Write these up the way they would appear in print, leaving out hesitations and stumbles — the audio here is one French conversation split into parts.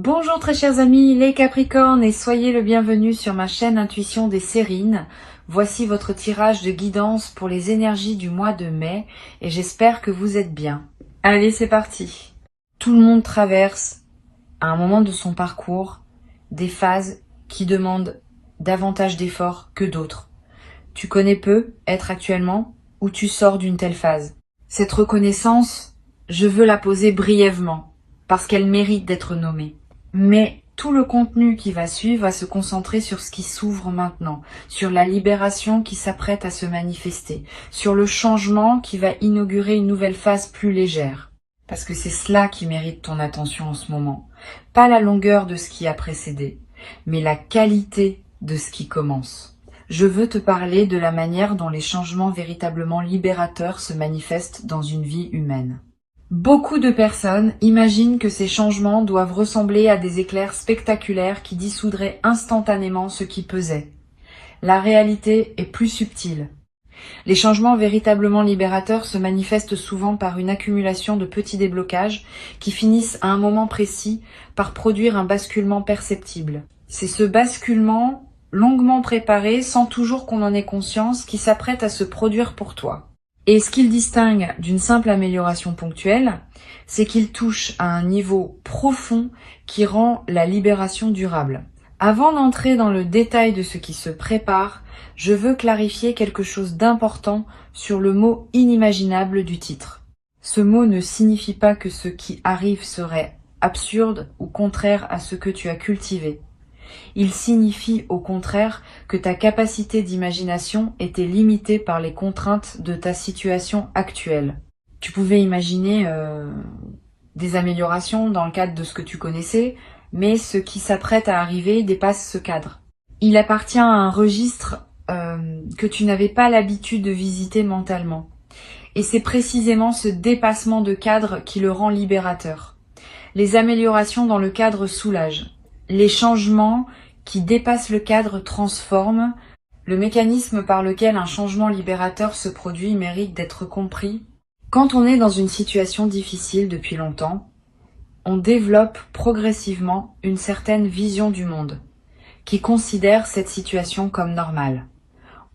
Bonjour très chers amis, les Capricornes, et soyez le bienvenu sur ma chaîne Intuition des Sérines. Voici votre tirage de guidance pour les énergies du mois de mai et j'espère que vous êtes bien. Allez, c'est parti. Tout le monde traverse, à un moment de son parcours, des phases qui demandent davantage d'efforts que d'autres. Tu connais peu être actuellement ou tu sors d'une telle phase. Cette reconnaissance, je veux la poser brièvement parce qu'elle mérite d'être nommée. Mais tout le contenu qui va suivre va se concentrer sur ce qui s'ouvre maintenant, sur la libération qui s'apprête à se manifester, sur le changement qui va inaugurer une nouvelle phase plus légère. Parce que c'est cela qui mérite ton attention en ce moment. Pas la longueur de ce qui a précédé, mais la qualité de ce qui commence. Je veux te parler de la manière dont les changements véritablement libérateurs se manifestent dans une vie humaine. Beaucoup de personnes imaginent que ces changements doivent ressembler à des éclairs spectaculaires qui dissoudraient instantanément ce qui pesait. La réalité est plus subtile. Les changements véritablement libérateurs se manifestent souvent par une accumulation de petits déblocages qui finissent à un moment précis par produire un basculement perceptible. C'est ce basculement longuement préparé, sans toujours qu'on en ait conscience, qui s'apprête à se produire pour toi. Et ce qu'il distingue d'une simple amélioration ponctuelle, c'est qu'il touche à un niveau profond qui rend la libération durable. Avant d'entrer dans le détail de ce qui se prépare, je veux clarifier quelque chose d'important sur le mot inimaginable du titre. Ce mot ne signifie pas que ce qui arrive serait absurde ou contraire à ce que tu as cultivé. Il signifie au contraire que ta capacité d'imagination était limitée par les contraintes de ta situation actuelle. Tu pouvais imaginer des améliorations dans le cadre de ce que tu connaissais, mais ce qui s'apprête à arriver dépasse ce cadre. Il appartient à un registre que tu n'avais pas l'habitude de visiter mentalement. Et c'est précisément ce dépassement de cadre qui le rend libérateur. Les améliorations dans le cadre soulagent. Les changements qui dépassent le cadre transforment. Le mécanisme par lequel un changement libérateur se produit mérite d'être compris. Quand on est dans une situation difficile depuis longtemps, on développe progressivement une certaine vision du monde, qui considère cette situation comme normale.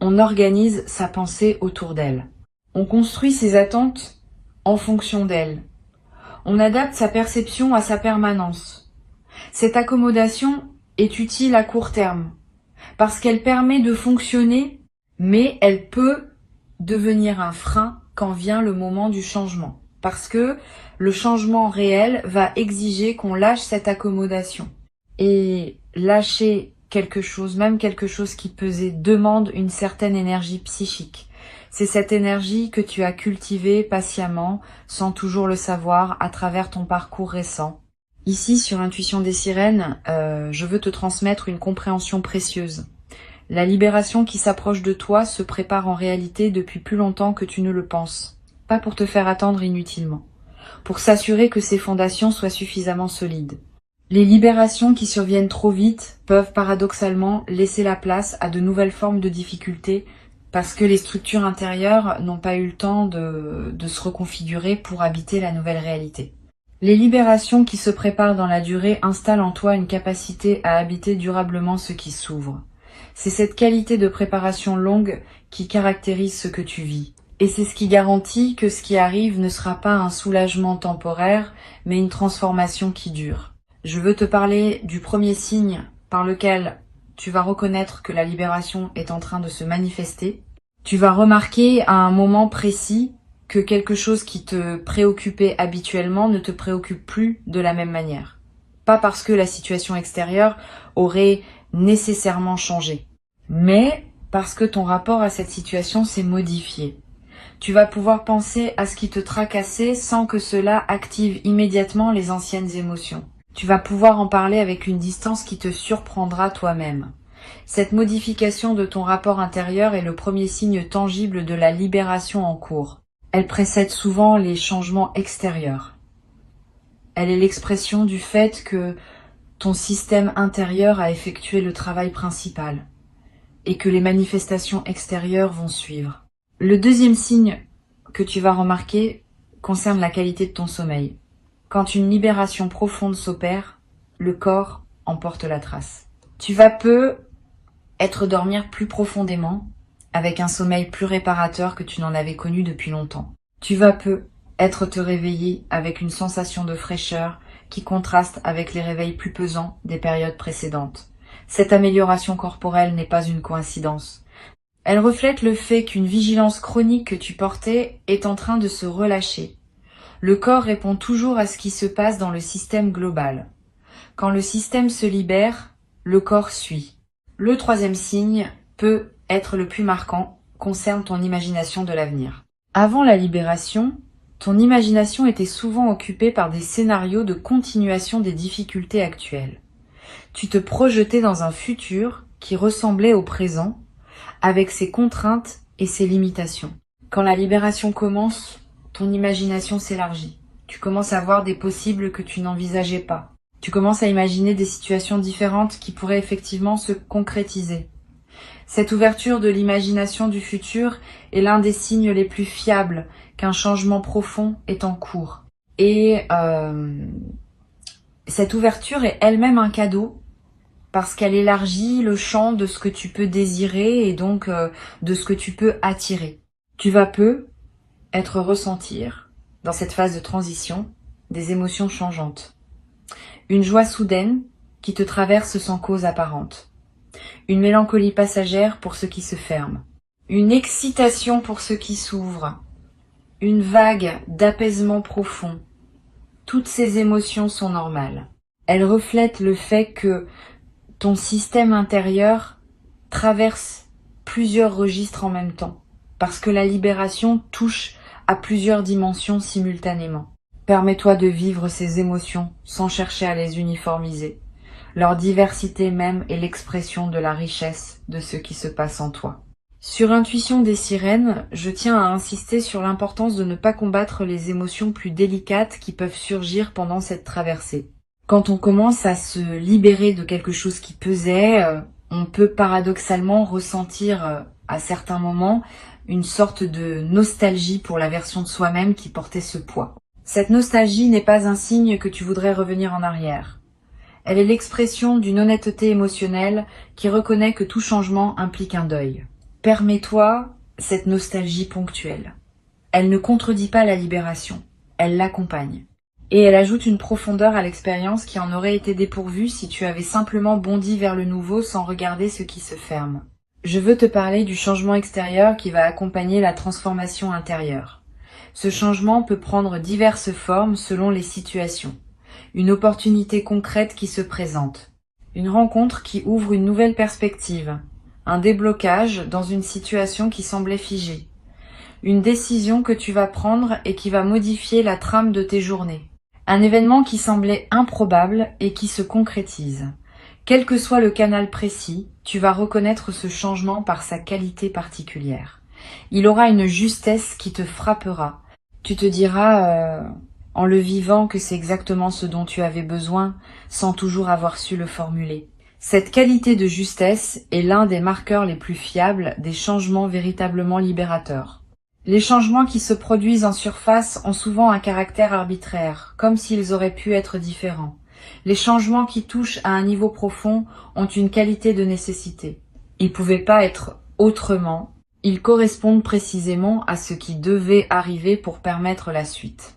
On organise sa pensée autour d'elle. On construit ses attentes en fonction d'elle. On adapte sa perception à sa permanence. Cette accommodation est utile à court terme, parce qu'elle permet de fonctionner, mais elle peut devenir un frein quand vient le moment du changement, parce que le changement réel va exiger qu'on lâche cette accommodation. Et lâcher quelque chose, même quelque chose qui pesait, demande une certaine énergie psychique. C'est cette énergie que tu as cultivée patiemment, sans toujours le savoir, à travers ton parcours récent. Ici, sur Intuition des Sirènes, je veux te transmettre une compréhension précieuse. La libération qui s'approche de toi se prépare en réalité depuis plus longtemps que tu ne le penses. Pas pour te faire attendre inutilement. Pour s'assurer que ces fondations soient suffisamment solides. Les libérations qui surviennent trop vite peuvent paradoxalement laisser la place à de nouvelles formes de difficultés parce que les structures intérieures n'ont pas eu le temps de se reconfigurer pour habiter la nouvelle réalité. Les libérations qui se préparent dans la durée installent en toi une capacité à habiter durablement ce qui s'ouvre. C'est cette qualité de préparation longue qui caractérise ce que tu vis. Et c'est ce qui garantit que ce qui arrive ne sera pas un soulagement temporaire, mais une transformation qui dure. Je veux te parler du premier signe par lequel tu vas reconnaître que la libération est en train de se manifester. Tu vas remarquer à un moment précis que quelque chose qui te préoccupait habituellement ne te préoccupe plus de la même manière. Pas parce que la situation extérieure aurait nécessairement changé, mais parce que ton rapport à cette situation s'est modifié. Tu vas pouvoir penser à ce qui te tracassait sans que cela active immédiatement les anciennes émotions. Tu vas pouvoir en parler avec une distance qui te surprendra toi-même. Cette modification de ton rapport intérieur est le premier signe tangible de la libération en cours. Elle précède souvent les changements extérieurs. Elle est l'expression du fait que ton système intérieur a effectué le travail principal et que les manifestations extérieures vont suivre. Le deuxième signe que tu vas remarquer concerne la qualité de ton sommeil. Quand une libération profonde s'opère, le corps en porte la trace. Tu vas peu être dormir plus profondément, avec un sommeil plus réparateur que tu n'en avais connu depuis longtemps. Tu vas peu être te réveiller avec une sensation de fraîcheur qui contraste avec les réveils plus pesants des périodes précédentes. Cette amélioration corporelle n'est pas une coïncidence. Elle reflète le fait qu'une vigilance chronique que tu portais est en train de se relâcher. Le corps répond toujours à ce qui se passe dans le système global. Quand le système se libère, le corps suit. Le troisième signe peut être le plus marquant, concerne ton imagination de l'avenir. Avant la libération, ton imagination était souvent occupée par des scénarios de continuation des difficultés actuelles. Tu te projetais dans un futur qui ressemblait au présent, avec ses contraintes et ses limitations. Quand la libération commence, ton imagination s'élargit. Tu commences à voir des possibles que tu n'envisageais pas. Tu commences à imaginer des situations différentes qui pourraient effectivement se concrétiser. Cette ouverture de l'imagination du futur est l'un des signes les plus fiables qu'un changement profond est en cours. Et cette ouverture est elle-même un cadeau parce qu'elle élargit le champ de ce que tu peux désirer et donc de ce que tu peux attirer. Tu vas peu ressentir, dans cette phase de transition, des émotions changeantes. Une joie soudaine qui te traverse sans cause apparente. Une mélancolie passagère pour ce qui se ferme. Une excitation pour ce qui s'ouvre. Une vague d'apaisement profond. Toutes ces émotions sont normales. Elles reflètent le fait que ton système intérieur traverse plusieurs registres en même temps, parce que la libération touche à plusieurs dimensions simultanément. Permets-toi de vivre ces émotions sans chercher à les uniformiser. Leur diversité même est l'expression de la richesse de ce qui se passe en toi. Sur Intuition des sirènes, je tiens à insister sur l'importance de ne pas combattre les émotions plus délicates qui peuvent surgir pendant cette traversée. Quand on commence à se libérer de quelque chose qui pesait, on peut paradoxalement ressentir à certains moments une sorte de nostalgie pour la version de soi-même qui portait ce poids. Cette nostalgie n'est pas un signe que tu voudrais revenir en arrière. Elle est l'expression d'une honnêteté émotionnelle qui reconnaît que tout changement implique un deuil. Permets-toi cette nostalgie ponctuelle. Elle ne contredit pas la libération, elle l'accompagne. Et elle ajoute une profondeur à l'expérience qui en aurait été dépourvue si tu avais simplement bondi vers le nouveau sans regarder ce qui se ferme. Je veux te parler du changement extérieur qui va accompagner la transformation intérieure. Ce changement peut prendre diverses formes selon les situations. Une opportunité concrète qui se présente. Une rencontre qui ouvre une nouvelle perspective. Un déblocage dans une situation qui semblait figée. Une décision que tu vas prendre et qui va modifier la trame de tes journées. Un événement qui semblait improbable et qui se concrétise. Quel que soit le canal précis, tu vas reconnaître ce changement par sa qualité particulière. Il aura une justesse qui te frappera. Tu te diras, en le vivant, que c'est exactement ce dont tu avais besoin, sans toujours avoir su le formuler. Cette qualité de justesse est l'un des marqueurs les plus fiables des changements véritablement libérateurs. Les changements qui se produisent en surface ont souvent un caractère arbitraire, comme s'ils auraient pu être différents. Les changements qui touchent à un niveau profond ont une qualité de nécessité. Ils ne pouvaient pas être autrement, ils correspondent précisément à ce qui devait arriver pour permettre la suite.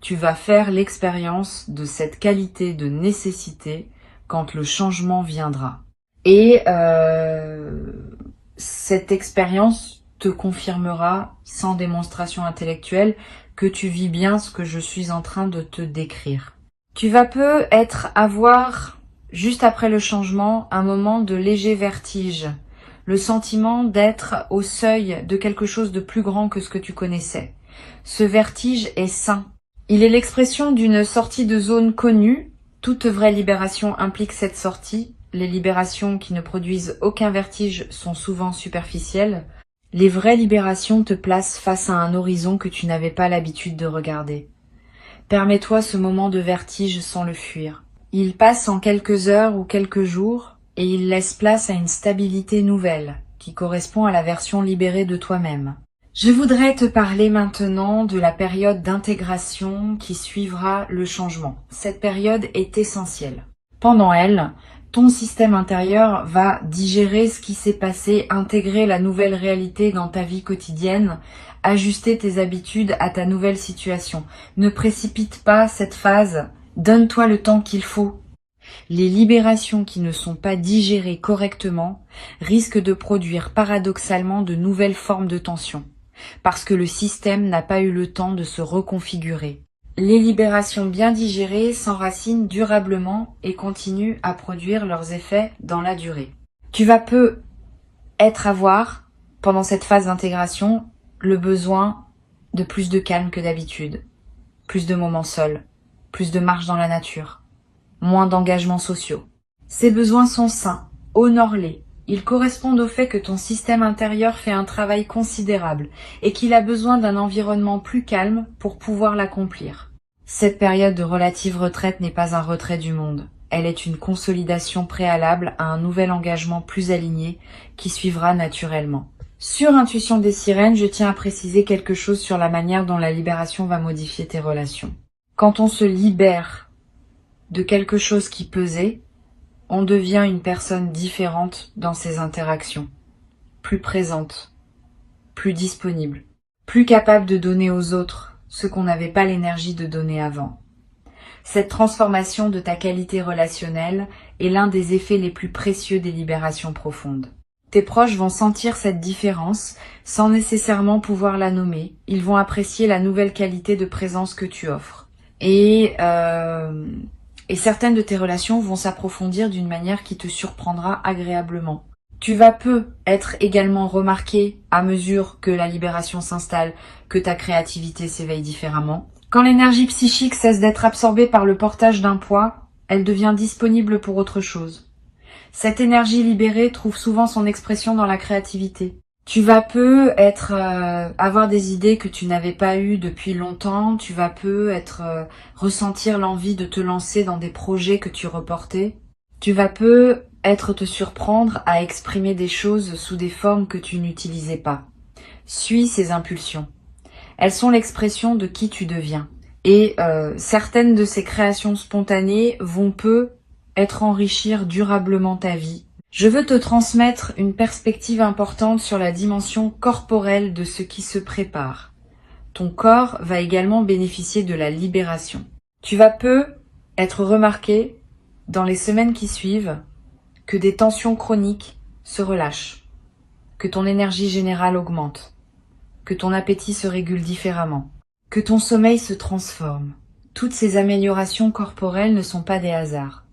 Tu vas faire l'expérience de cette qualité de nécessité quand le changement viendra. Et cette expérience te confirmera, sans démonstration intellectuelle, que tu vis bien ce que je suis en train de te décrire. Tu vas peu avoir, juste après le changement, un moment de léger vertige, le sentiment d'être au seuil de quelque chose de plus grand que ce que tu connaissais. Ce vertige est sain. Il est l'expression d'une sortie de zone connue. Toute vraie libération implique cette sortie. Les libérations qui ne produisent aucun vertige sont souvent superficielles. Les vraies libérations te placent face à un horizon que tu n'avais pas l'habitude de regarder. Permets-toi ce moment de vertige sans le fuir. Il passe en quelques heures ou quelques jours et il laisse place à une stabilité nouvelle qui correspond à la version libérée de toi-même. Je voudrais te parler maintenant de la période d'intégration qui suivra le changement. Cette période est essentielle. Pendant elle, ton système intérieur va digérer ce qui s'est passé, intégrer la nouvelle réalité dans ta vie quotidienne, ajuster tes habitudes à ta nouvelle situation. Ne précipite pas cette phase, donne-toi le temps qu'il faut. Les libérations qui ne sont pas digérées correctement risquent de produire paradoxalement de nouvelles formes de tension, parce que le système n'a pas eu le temps de se reconfigurer. Les libérations bien digérées s'enracinent durablement et continuent à produire leurs effets dans la durée. Tu vas avoir, pendant cette phase d'intégration, le besoin de plus de calme que d'habitude, plus de moments seuls, plus de marche dans la nature, moins d'engagements sociaux. Ces besoins sont sains, honore-les. Ils correspondent au fait que ton système intérieur fait un travail considérable et qu'il a besoin d'un environnement plus calme pour pouvoir l'accomplir. Cette période de relative retraite n'est pas un retrait du monde. Elle est une consolidation préalable à un nouvel engagement plus aligné qui suivra naturellement. Sur Intuition des sirènes, je tiens à préciser quelque chose sur la manière dont la libération va modifier tes relations. Quand on se libère de quelque chose qui pesait, on devient une personne différente dans ses interactions, plus présente, plus disponible, plus capable de donner aux autres ce qu'on n'avait pas l'énergie de donner avant. Cette transformation de ta qualité relationnelle est l'un des effets les plus précieux des libérations profondes. Tes proches vont sentir cette différence sans nécessairement pouvoir la nommer. Ils vont apprécier la nouvelle qualité de présence que tu offres. Et certaines de tes relations vont s'approfondir d'une manière qui te surprendra agréablement. Tu vas être également remarqué à mesure que la libération s'installe, que ta créativité s'éveille différemment. Quand l'énergie psychique cesse d'être absorbée par le portage d'un poids, elle devient disponible pour autre chose. Cette énergie libérée trouve souvent son expression dans la créativité. Tu vas avoir des idées que tu n'avais pas eues depuis longtemps. Tu vas ressentir l'envie de te lancer dans des projets que tu reportais. Tu vas te surprendre à exprimer des choses sous des formes que tu n'utilisais pas. Suis ces impulsions. Elles sont l'expression de qui tu deviens. Et certaines de ces créations spontanées vont enrichir durablement ta vie. Je veux te transmettre une perspective importante sur la dimension corporelle de ce qui se prépare. Ton corps va également bénéficier de la libération. Tu vas être remarqué dans les semaines qui suivent que des tensions chroniques se relâchent, que ton énergie générale augmente, que ton appétit se régule différemment, que ton sommeil se transforme. Toutes ces améliorations corporelles ne sont pas des hasards.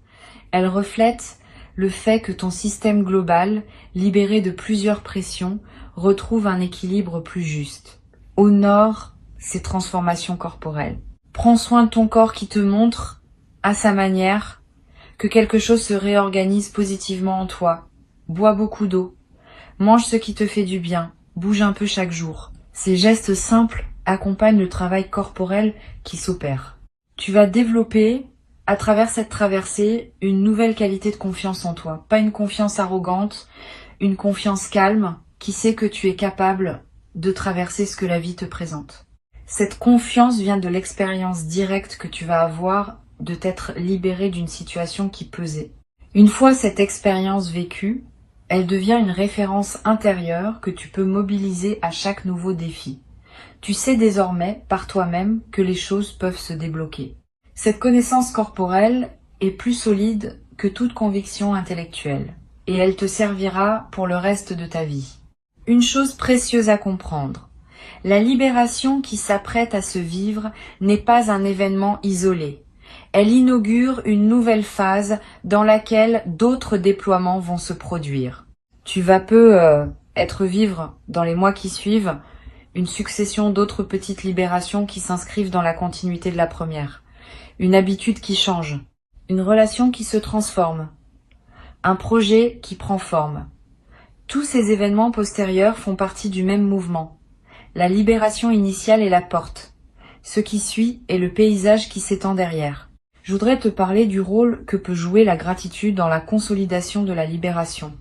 Elles reflètent le fait que ton système global, libéré de plusieurs pressions, retrouve un équilibre plus juste. Honore ces transformations corporelles. Prends soin de ton corps qui te montre, à sa manière, que quelque chose se réorganise positivement en toi. Bois beaucoup d'eau. Mange ce qui te fait du bien. Bouge un peu chaque jour. Ces gestes simples accompagnent le travail corporel qui s'opère. Tu vas développer, à travers cette traversée, une nouvelle qualité de confiance en toi. Pas une confiance arrogante, une confiance calme qui sait que tu es capable de traverser ce que la vie te présente. Cette confiance vient de l'expérience directe que tu vas avoir de t'être libéré d'une situation qui pesait. Une fois cette expérience vécue, elle devient une référence intérieure que tu peux mobiliser à chaque nouveau défi. Tu sais désormais, par toi-même, que les choses peuvent se débloquer. Cette connaissance corporelle est plus solide que toute conviction intellectuelle, et elle te servira pour le reste de ta vie. Une chose précieuse à comprendre, la libération qui s'apprête à se vivre n'est pas un événement isolé. Elle inaugure une nouvelle phase dans laquelle d'autres déploiements vont se produire. Tu vas vivre dans les mois qui suivent une succession d'autres petites libérations qui s'inscrivent dans la continuité de la première. Une habitude qui change, une relation qui se transforme, un projet qui prend forme. Tous ces événements postérieurs font partie du même mouvement. La libération initiale est la porte. Ce qui suit est le paysage qui s'étend derrière. Je voudrais te parler du rôle que peut jouer la gratitude dans la consolidation de la libération.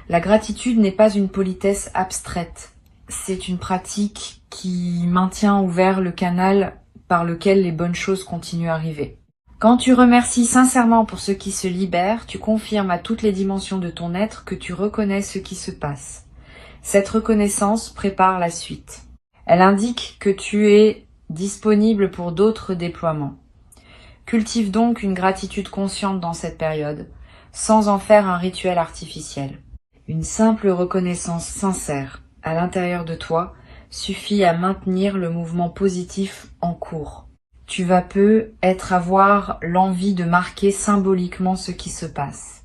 La gratitude n'est pas une politesse abstraite. C'est une pratique qui maintient ouvert le canal par lequel les bonnes choses continuent à arriver. Quand tu remercies sincèrement pour ce qui se libère, tu confirmes à toutes les dimensions de ton être que tu reconnais ce qui se passe. Cette reconnaissance prépare la suite. Elle indique que tu es disponible pour d'autres déploiements. Cultive donc une gratitude consciente dans cette période, sans en faire un rituel artificiel. Une simple reconnaissance sincère à l'intérieur de toi suffit à maintenir le mouvement positif en cours. Tu vas avoir l'envie de marquer symboliquement ce qui se passe.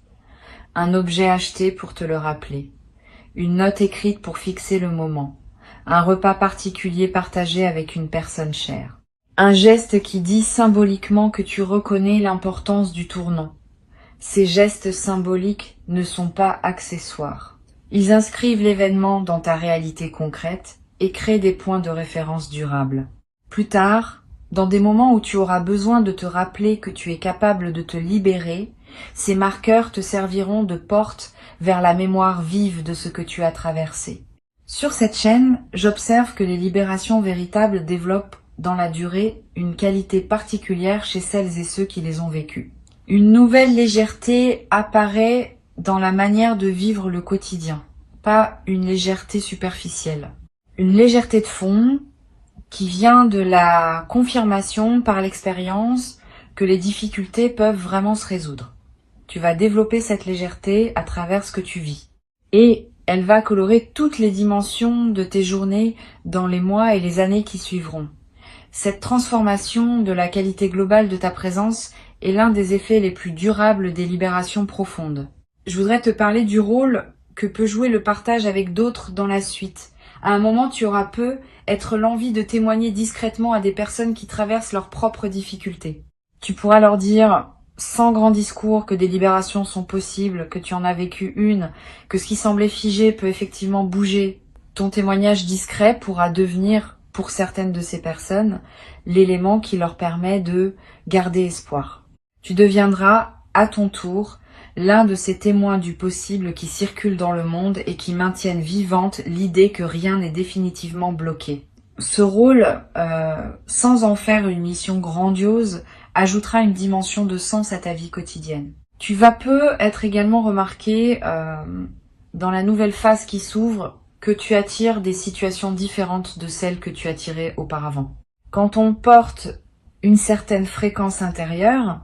Un objet acheté pour te le rappeler. Une note écrite pour fixer le moment. Un repas particulier partagé avec une personne chère. Un geste qui dit symboliquement que tu reconnais l'importance du tournant. Ces gestes symboliques ne sont pas accessoires. Ils inscrivent l'événement dans ta réalité concrète et créent des points de référence durables. Plus tard, dans des moments où tu auras besoin de te rappeler que tu es capable de te libérer, ces marqueurs te serviront de porte vers la mémoire vive de ce que tu as traversé. Sur cette chaîne, j'observe que les libérations véritables développent dans la durée une qualité particulière chez celles et ceux qui les ont vécues. Une nouvelle légèreté apparaît dans la manière de vivre le quotidien, pas une légèreté superficielle. Une légèreté de fond qui vient de la confirmation par l'expérience que les difficultés peuvent vraiment se résoudre. Tu vas développer cette légèreté à travers ce que tu vis. Et elle va colorer toutes les dimensions de tes journées dans les mois et les années qui suivront. Cette transformation de la qualité globale de ta présence est l'un des effets les plus durables des libérations profondes. Je voudrais te parler du rôle que peut jouer le partage avec d'autres dans la suite. À un moment, tu auras être l'envie de témoigner discrètement à des personnes qui traversent leurs propres difficultés. Tu pourras leur dire, sans grand discours, que des libérations sont possibles, que tu en as vécu une, que ce qui semblait figé peut effectivement bouger. Ton témoignage discret pourra devenir, pour certaines de ces personnes, l'élément qui leur permet de garder espoir. Tu deviendras, à ton tour, l'un de ces témoins du possible qui circulent dans le monde et qui maintiennent vivante l'idée que rien n'est définitivement bloqué. Ce rôle, sans en faire une mission grandiose, ajoutera une dimension de sens à ta vie quotidienne. Tu vas être également remarqué dans la nouvelle phase qui s'ouvre que tu attires des situations différentes de celles que tu attirais auparavant. Quand on porte une certaine fréquence intérieure,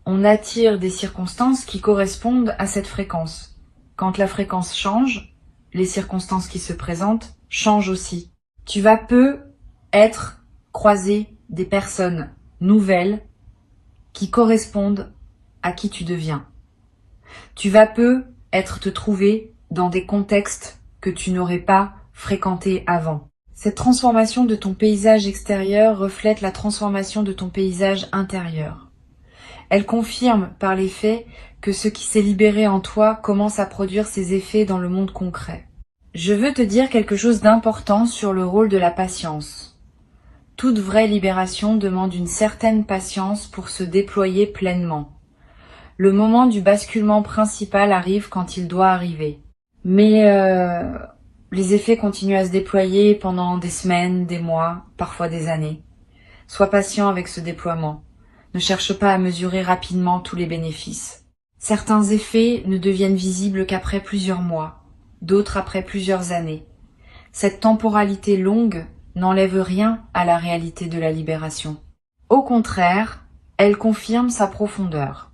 on attire des circonstances qui correspondent à cette fréquence. Quand la fréquence change, les circonstances qui se présentent changent aussi. Tu vas croiser des personnes nouvelles qui correspondent à qui tu deviens. Tu vas te trouver dans des contextes que tu n'aurais pas fréquentés avant. Cette transformation de ton paysage extérieur reflète la transformation de ton paysage intérieur. Elle confirme par les faits que ce qui s'est libéré en toi commence à produire ses effets dans le monde concret. Je veux te dire quelque chose d'important sur le rôle de la patience. Toute vraie libération demande une certaine patience pour se déployer pleinement. Le moment du basculement principal arrive quand il doit arriver. Mais les effets continuent à se déployer pendant des semaines, des mois, parfois des années. Sois patient avec ce déploiement. Ne cherche pas à mesurer rapidement tous les bénéfices. Certains effets ne deviennent visibles qu'après plusieurs mois, d'autres après plusieurs années. Cette temporalité longue n'enlève rien à la réalité de la libération. Au contraire, elle confirme sa profondeur.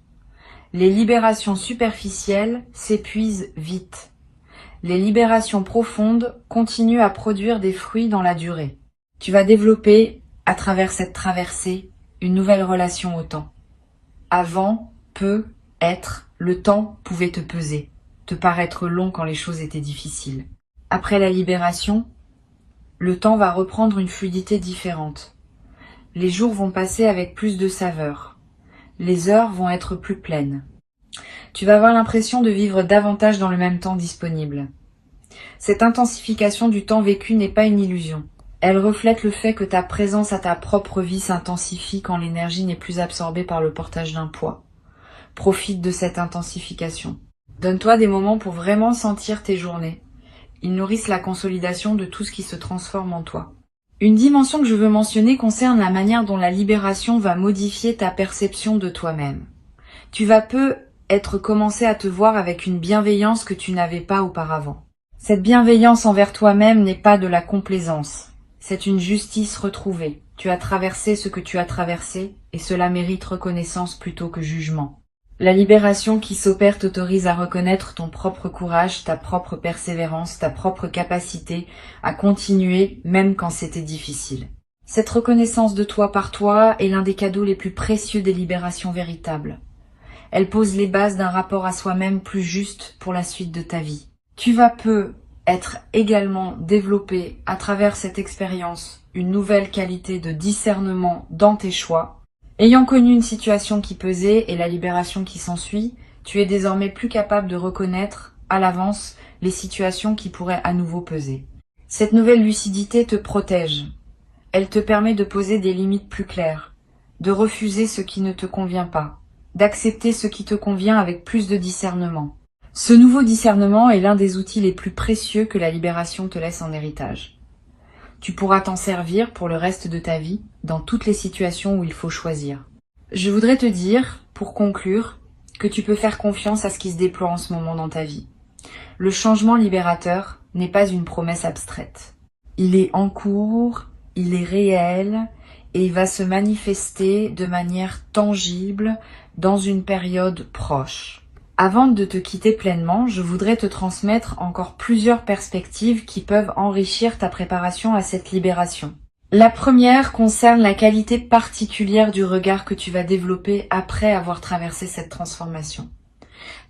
Les libérations superficielles s'épuisent vite. Les libérations profondes continuent à produire des fruits dans la durée. Tu vas développer, à travers cette traversée, une nouvelle relation au temps. Avant, le temps pouvait te peser, te paraître long quand les choses étaient difficiles. Après la libération, le temps va reprendre une fluidité différente. Les jours vont passer avec plus de saveur. Les heures vont être plus pleines. Tu vas avoir l'impression de vivre davantage dans le même temps disponible. Cette intensification du temps vécu n'est pas une illusion. Elle reflète le fait que ta présence à ta propre vie s'intensifie quand l'énergie n'est plus absorbée par le portage d'un poids. Profite de cette intensification. Donne-toi des moments pour vraiment sentir tes journées. Ils nourrissent la consolidation de tout ce qui se transforme en toi. Une dimension que je veux mentionner concerne la manière dont la libération va modifier ta perception de toi-même. Tu vas commencer à te voir avec une bienveillance que tu n'avais pas auparavant. Cette bienveillance envers toi-même n'est pas de la complaisance, c'est une justice retrouvée. Tu as traversé ce que tu as traversé et cela mérite reconnaissance plutôt que jugement. La libération qui s'opère t'autorise à reconnaître ton propre courage, ta propre persévérance, ta propre capacité à continuer même quand c'était difficile. Cette reconnaissance de toi par toi est l'un des cadeaux les plus précieux des libérations véritables. Elle pose les bases d'un rapport à soi-même plus juste pour la suite de ta vie. Tu vas être également développé à travers cette expérience une nouvelle qualité de discernement dans tes choix. Ayant connu une situation qui pesait et la libération qui s'ensuit, tu es désormais plus capable de reconnaître à l'avance les situations qui pourraient à nouveau peser. Cette nouvelle lucidité te protège. Elle te permet de poser des limites plus claires, de refuser ce qui ne te convient pas, d'accepter ce qui te convient avec plus de discernement. Ce nouveau discernement est l'un des outils les plus précieux que la libération te laisse en héritage. Tu pourras t'en servir pour le reste de ta vie, dans toutes les situations où il faut choisir. Je voudrais te dire, pour conclure, que tu peux faire confiance à ce qui se déploie en ce moment dans ta vie. Le changement libérateur n'est pas une promesse abstraite. Il est en cours, il est réel, et il va se manifester de manière tangible dans une période proche. Avant de te quitter pleinement, je voudrais te transmettre encore plusieurs perspectives qui peuvent enrichir ta préparation à cette libération. La première concerne la qualité particulière du regard que tu vas développer après avoir traversé cette transformation.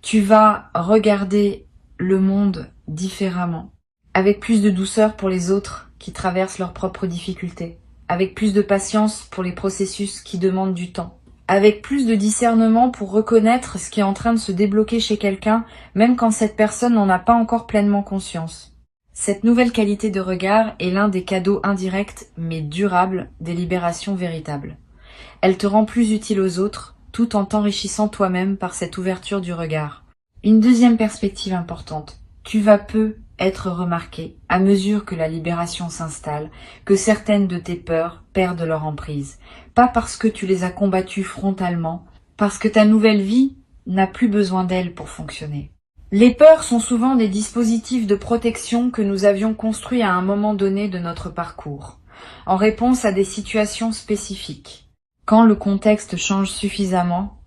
Tu vas regarder le monde différemment, avec plus de douceur pour les autres qui traversent leurs propres difficultés, avec plus de patience pour les processus qui demandent du temps, avec plus de discernement pour reconnaître ce qui est en train de se débloquer chez quelqu'un, même quand cette personne n'en a pas encore pleinement conscience. Cette nouvelle qualité de regard est l'un des cadeaux indirects mais durables des libérations véritables. Elle te rend plus utile aux autres, tout en t'enrichissant toi-même par cette ouverture du regard. Une deuxième perspective importante. Tu vas être remarqué à mesure que la libération s'installe, que certaines de tes peurs perdent leur emprise. Pas parce que tu les as combattues frontalement, parce que ta nouvelle vie n'a plus besoin d'elles pour fonctionner. Les peurs sont souvent des dispositifs de protection que nous avions construits à un moment donné de notre parcours, en réponse à des situations spécifiques. Quand le contexte change suffisamment,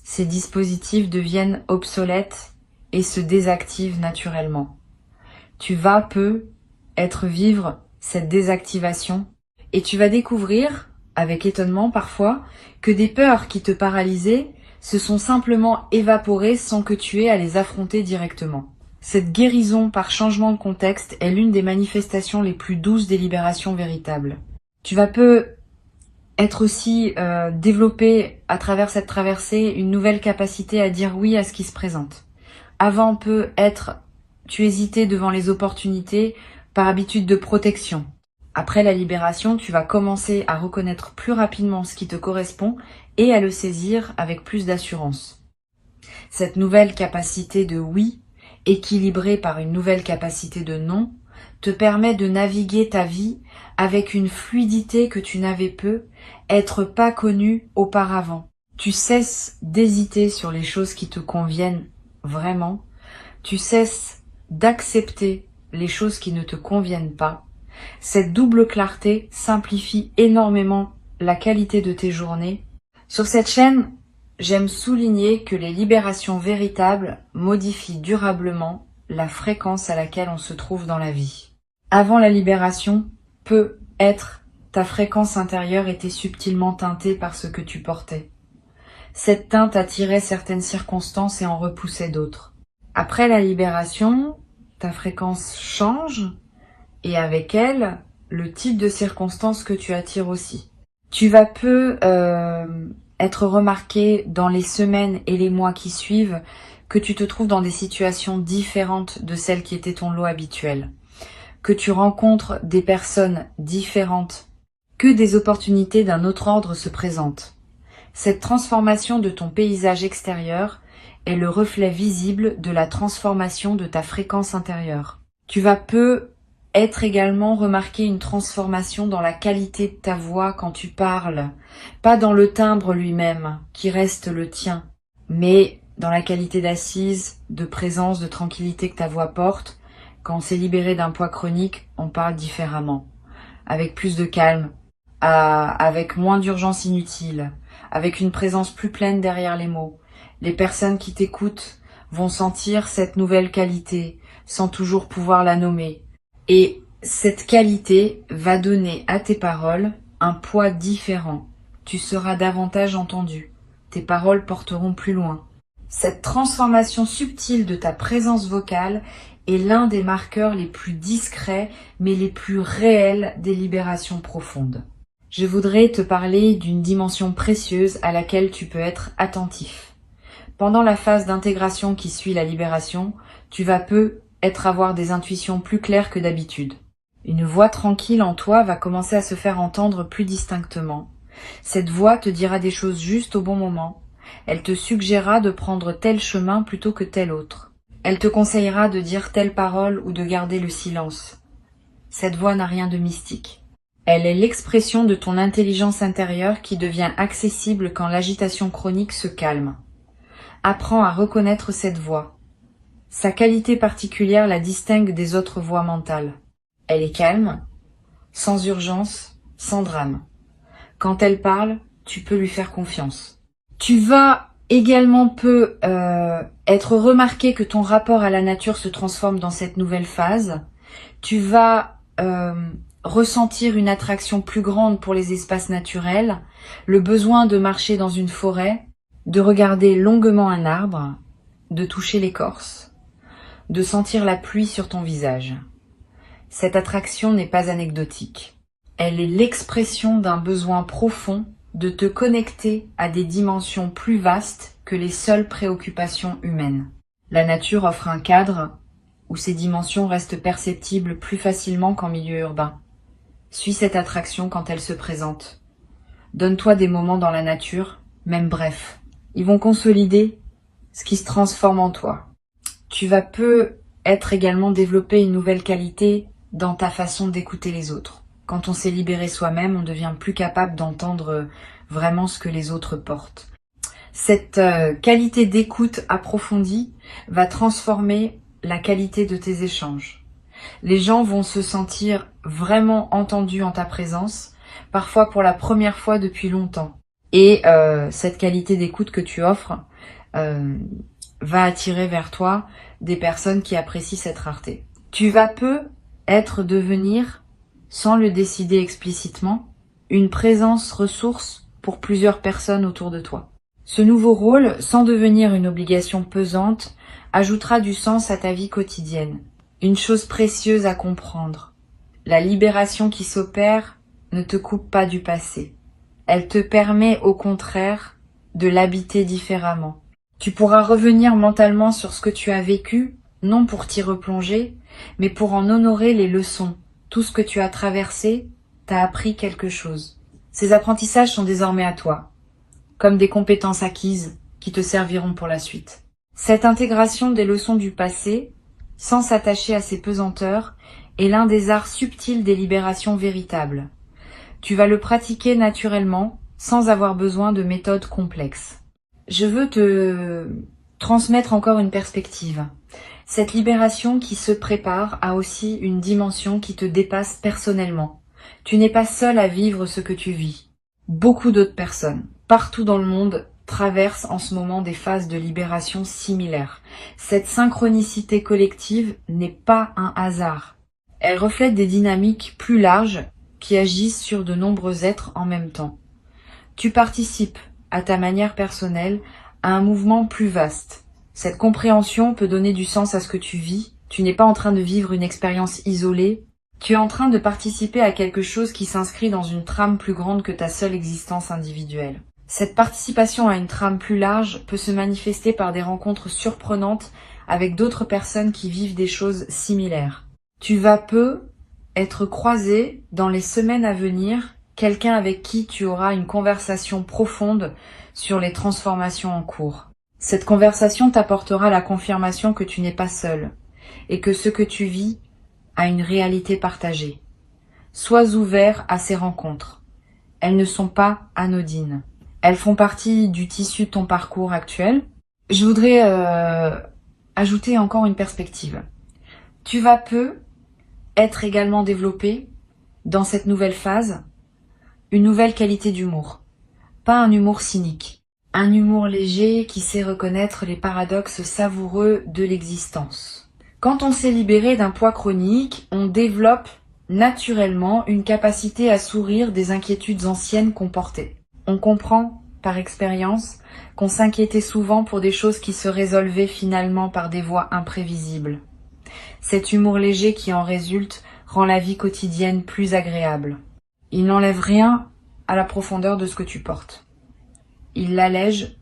ces dispositifs deviennent obsolètes et se désactivent naturellement. Tu vas vivre cette désactivation et tu vas découvrir, avec étonnement parfois, que des peurs qui te paralysaient se sont simplement évaporées sans que tu aies à les affronter directement. Cette guérison par changement de contexte est l'une des manifestations les plus douces des libérations véritables. Tu vas être aussi développé à travers cette traversée une nouvelle capacité à dire oui à ce qui se présente. Avant tu hésitais devant les opportunités par habitude de protection. Après la libération, tu vas commencer à reconnaître plus rapidement ce qui te correspond et à le saisir avec plus d'assurance. Cette nouvelle capacité de oui, équilibrée par une nouvelle capacité de non, te permet de naviguer ta vie avec une fluidité que tu n'avais être pas connue auparavant. Tu cesses d'hésiter sur les choses qui te conviennent vraiment. Tu cesses d'accepter les choses qui ne te conviennent pas. Cette double clarté simplifie énormément la qualité de tes journées. Sur cette chaîne, j'aime souligner que les libérations véritables modifient durablement la fréquence à laquelle on se trouve dans la vie. Avant la libération, ta fréquence intérieure était subtilement teintée par ce que tu portais. Cette teinte attirait certaines circonstances et en repoussait d'autres. Après la libération, ta fréquence change et avec elle, le type de circonstances que tu attires aussi. Tu vas être remarqué dans les semaines et les mois qui suivent que tu te trouves dans des situations différentes de celles qui étaient ton lot habituel, que tu rencontres des personnes différentes, que des opportunités d'un autre ordre se présentent. Cette transformation de ton paysage extérieur est le reflet visible de la transformation de ta fréquence intérieure. Tu vas être également remarquer une transformation dans la qualité de ta voix quand tu parles, pas dans le timbre lui-même, qui reste le tien, mais dans la qualité d'assise, de présence, de tranquillité que ta voix porte. Quand on s'est libéré d'un poids chronique, on parle différemment, avec plus de calme, avec moins d'urgence inutile, avec une présence plus pleine derrière les mots. Les personnes qui t'écoutent vont sentir cette nouvelle qualité, sans toujours pouvoir la nommer. Et cette qualité va donner à tes paroles un poids différent. Tu seras davantage entendu. Tes paroles porteront plus loin. Cette transformation subtile de ta présence vocale est l'un des marqueurs les plus discrets mais les plus réels des libérations profondes. Je voudrais te parler d'une dimension précieuse à laquelle tu peux être attentif. Pendant la phase d'intégration qui suit la libération, tu vas avoir des intuitions plus claires que d'habitude. Une voix tranquille en toi va commencer à se faire entendre plus distinctement. Cette voix te dira des choses justes au bon moment. Elle te suggérera de prendre tel chemin plutôt que tel autre. Elle te conseillera de dire telle parole ou de garder le silence. Cette voix n'a rien de mystique. Elle est l'expression de ton intelligence intérieure qui devient accessible quand l'agitation chronique se calme. Apprends à reconnaître cette voix. Sa qualité particulière la distingue des autres voix mentales. Elle est calme, sans urgence, sans drame. Quand elle parle, tu peux lui faire confiance. Tu vas également être remarqué que ton rapport à la nature se transforme dans cette nouvelle phase. Tu vas ressentir une attraction plus grande pour les espaces naturels, le besoin de marcher dans une forêt, de regarder longuement un arbre, de toucher l'écorce, de sentir la pluie sur ton visage. Cette attraction n'est pas anecdotique. Elle est l'expression d'un besoin profond de te connecter à des dimensions plus vastes que les seules préoccupations humaines. La nature offre un cadre où ces dimensions restent perceptibles plus facilement qu'en milieu urbain. Suis cette attraction quand elle se présente. Donne-toi des moments dans la nature, même brefs. Ils vont consolider ce qui se transforme en toi. Tu vas être également développer une nouvelle qualité dans ta façon d'écouter les autres. Quand on s'est libéré soi-même, on devient plus capable d'entendre vraiment ce que les autres portent. Cette qualité d'écoute approfondie va transformer la qualité de tes échanges. Les gens vont se sentir vraiment entendus en ta présence, parfois pour la première fois depuis longtemps. Et cette qualité d'écoute que tu offres va attirer vers toi des personnes qui apprécient cette rareté. Tu vas devenir, sans le décider explicitement, une présence ressource pour plusieurs personnes autour de toi. Ce nouveau rôle, sans devenir une obligation pesante, ajoutera du sens à ta vie quotidienne. Une chose précieuse à comprendre. La libération qui s'opère ne te coupe pas du passé. Elle te permet au contraire de l'habiter différemment. Tu pourras revenir mentalement sur ce que tu as vécu, non pour t'y replonger, mais pour en honorer les leçons. Tout ce que tu as traversé t'a appris quelque chose. Ces apprentissages sont désormais à toi, comme des compétences acquises qui te serviront pour la suite. Cette intégration des leçons du passé, sans s'attacher à ses pesanteurs, est l'un des arts subtils des libérations véritables. Tu vas le pratiquer naturellement, sans avoir besoin de méthodes complexes. Je veux te transmettre encore une perspective. Cette libération qui se prépare a aussi une dimension qui te dépasse personnellement. Tu n'es pas seul à vivre ce que tu vis. Beaucoup d'autres personnes, partout dans le monde, traversent en ce moment des phases de libération similaires. Cette synchronicité collective n'est pas un hasard. Elle reflète des dynamiques plus larges qui agissent sur de nombreux êtres en même temps. Tu participes, à ta manière personnelle, à un mouvement plus vaste. Cette compréhension peut donner du sens à ce que tu vis. Tu n'es pas en train de vivre une expérience isolée. Tu es en train de participer à quelque chose qui s'inscrit dans une trame plus grande que ta seule existence individuelle. Cette participation à une trame plus large peut se manifester par des rencontres surprenantes avec d'autres personnes qui vivent des choses similaires. Tu vas être croisé dans les semaines à venir, quelqu'un avec qui tu auras une conversation profonde sur les transformations en cours. Cette conversation t'apportera la confirmation que tu n'es pas seul et que ce que tu vis à une réalité partagée. Sois ouvert à ces rencontres. Elles ne sont pas anodines. Elles font partie du tissu de ton parcours actuel. Je voudrais ajouter encore une perspective. Tu vas peu être également développé dans cette nouvelle phase une nouvelle qualité d'humour. Pas un humour cynique. Un humour léger qui sait reconnaître les paradoxes savoureux de l'existence. Quand on s'est libéré d'un poids chronique, on développe naturellement une capacité à sourire des inquiétudes anciennes qu'on portait. On comprend, par expérience, qu'on s'inquiétait souvent pour des choses qui se résolvaient finalement par des voies imprévisibles. Cet humour léger qui en résulte rend la vie quotidienne plus agréable. Il n'enlève rien à la profondeur de ce que tu portes. Il l'allège,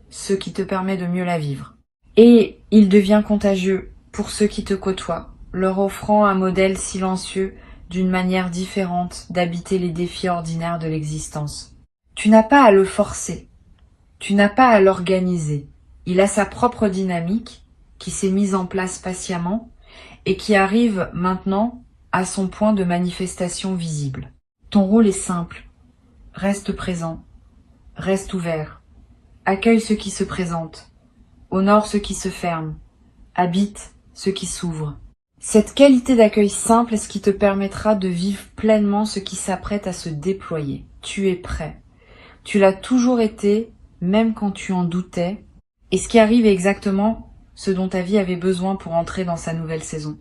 ce qui te permet de mieux la vivre. Et il devient contagieux pour ceux qui te côtoient, leur offrant un modèle silencieux d'une manière différente d'habiter les défis ordinaires de l'existence. Tu n'as pas à le forcer, tu n'as pas à l'organiser. Il a sa propre dynamique qui s'est mise en place patiemment et qui arrive maintenant à son point de manifestation visible. Ton rôle est simple. Reste présent. Reste ouvert. Accueille ce qui se présente. Honore ce qui se ferme. Habite ce qui s'ouvre. Cette qualité d'accueil simple est ce qui te permettra de vivre pleinement ce qui s'apprête à se déployer. Tu es prêt. Tu l'as toujours été, même quand tu en doutais. Et ce qui arrive est exactement ce dont ta vie avait besoin pour entrer dans sa nouvelle saison.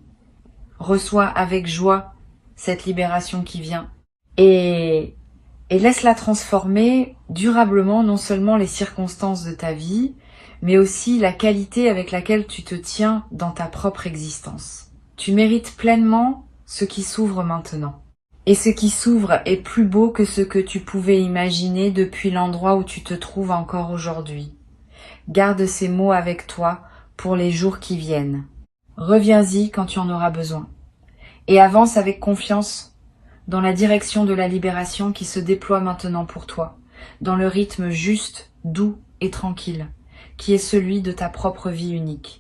Reçois avec joie cette libération qui vient. Et laisse-la transformer durablement non seulement les circonstances de ta vie, mais aussi la qualité avec laquelle tu te tiens dans ta propre existence. Tu mérites pleinement ce qui s'ouvre maintenant. Et ce qui s'ouvre est plus beau que ce que tu pouvais imaginer depuis l'endroit où tu te trouves encore aujourd'hui. Garde ces mots avec toi pour les jours qui viennent. Reviens-y quand tu en auras besoin. Et avance avec confiance dans la direction de la libération qui se déploie maintenant pour toi, dans le rythme juste, doux et tranquille, qui est celui de ta propre vie unique.